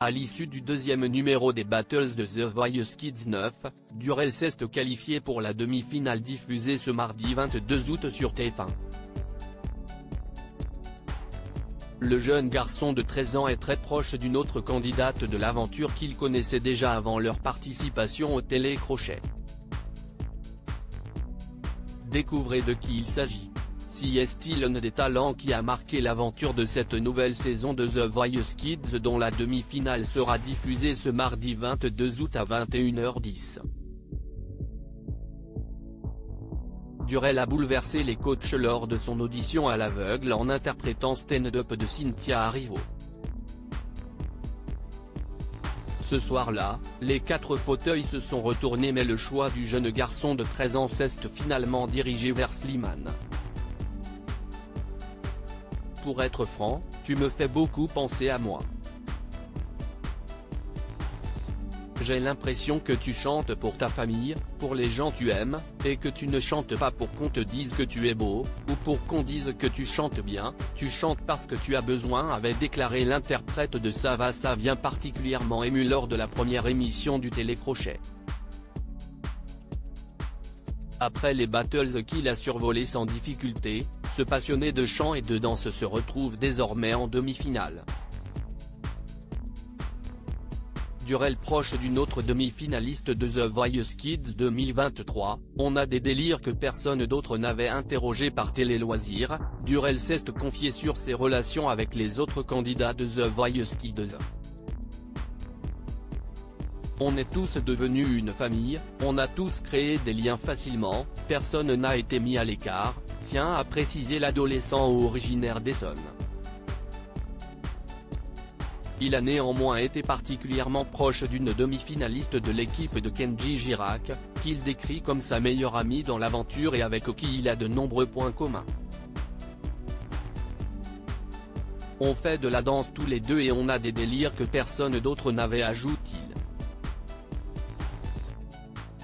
À l'issue du deuxième numéro des Battles de The Voice Kids 9, Durel s'est qualifié pour la demi-finale diffusée ce mardi 22 août sur TF1. Le jeune garçon de 13 ans est très proche d'une autre candidate de l'aventure qu'il connaissait déjà avant leur participation au télécrochet. Découvrez de qui il s'agit. Si est-il l'un des talents qui a marqué l'aventure de cette nouvelle saison de The Voice Kids dont la demi-finale sera diffusée ce mardi 22 août à 21h10. Durel a bouleversé les coachs lors de son audition à l'aveugle en interprétant Stand Up de Cynthia Erivo. Ce soir-là, les 4 fauteuils se sont retournés mais le choix du jeune garçon de 13 ans s'est finalement dirigé vers Slimane. Pour être franc, tu me fais beaucoup penser à moi. J'ai l'impression que tu chantes pour ta famille, pour les gens tu aimes, et que tu ne chantes pas pour qu'on te dise que tu es beau, ou pour qu'on dise que tu chantes bien, tu chantes parce que tu as besoin, avait déclaré l'interprète de Ça va ça vient particulièrement ému lors de la première émission du télécrochet. Après les battles qu'il a survolés sans difficulté, ce passionné de chant et de danse se retrouve désormais en demi-finale. Durel proche d'une autre demi-finaliste de The Voice Kids 2023, on a des délires que personne d'autre n'avait interrogé par Télé Loisirs, Durel s'est confié sur ses relations avec les autres candidats de The Voice Kids. On est tous devenus une famille, on a tous créé des liens facilement, personne n'a été mis à l'écart, tient à préciser l'adolescent originaire d'Essonne. Il a néanmoins été particulièrement proche d'une demi-finaliste de l'équipe de Kenji Girac, qu'il décrit comme sa meilleure amie dans l'aventure et avec qui il a de nombreux points communs. On fait de la danse tous les deux et on a des délires que personne d'autre n'avait, ajoute-t-il.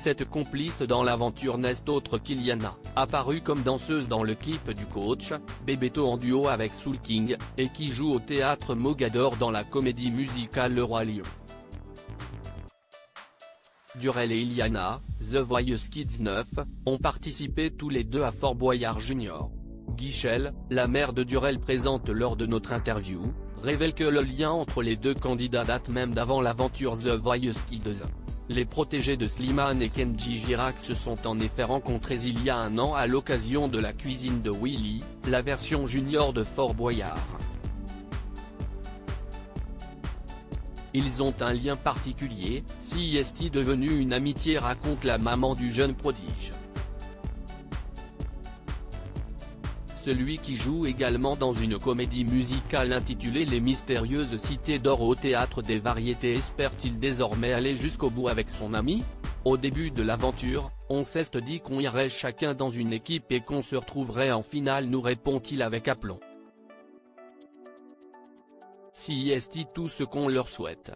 Cette complice dans l'aventure n'est autre qu'Iliana, apparue comme danseuse dans le clip du coach, Bebeto en duo avec Soul King, et qui joue au théâtre Mogador dans la comédie musicale Le Roi Lion. Durel et Iliana, The Voice Kids 9, ont participé tous les deux à Fort Boyard Junior. Guichel, la mère de Durel présente lors de notre interview, révèle que le lien entre les deux candidats date même d'avant l'aventure The Voice Kids. Les protégés de Slimane et Kenji Girac se sont en effet rencontrés il y a un an à l'occasion de la cuisine de Willy, la version junior de Fort Boyard. Ils ont un lien particulier, si est devenu une amitié, raconte la maman du jeune prodige. Celui qui joue également dans une comédie musicale intitulée Les Mystérieuses Cités d'Or au Théâtre des Variétés espère-t-il désormais aller jusqu'au bout avec son ami? Au début de l'aventure, on s'est dit qu'on irait chacun dans une équipe et qu'on se retrouverait en finale, nous répond-il avec aplomb. Si est tout ce qu'on leur souhaite.